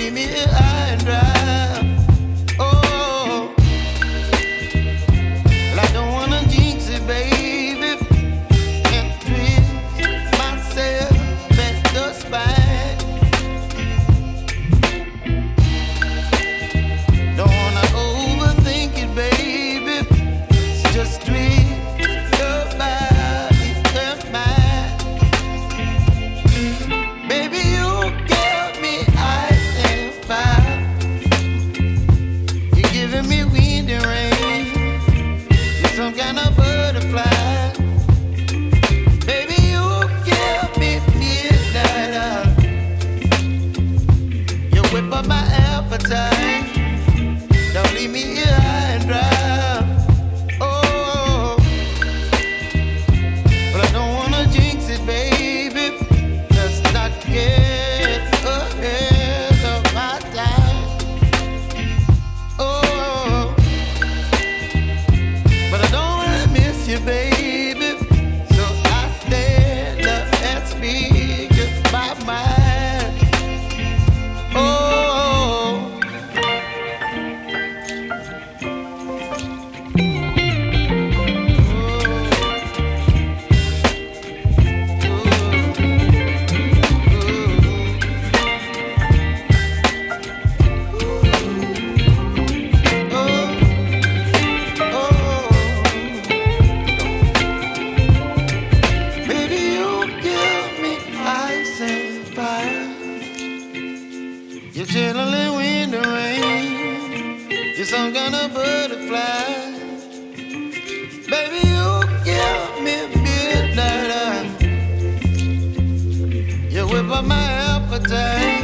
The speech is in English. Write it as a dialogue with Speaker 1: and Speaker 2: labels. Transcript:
Speaker 1: leave me here high and dry. Oh, well, I don't wanna jinx it, baby, and twist myself at the spine. Don't wanna overthink it, baby. It's just twist your body and mine. Baby, you give me ice and fire. You're giving me wind and rain. You're some kind of butterfly. Baby, you give me midnight. You whip up my appetite. Don't leave me here high and dry. Oh, but I don't wanna jinx it, baby. Let's not get ahead of my time. Oh, but I don't wanna miss you, baby. So I stand up and speak my mind. Oh. Baby, you give me ice and fire. You're chilling wind and rain. You're some kind of butterfly. Baby, you give me midnight. You whip up my appetite.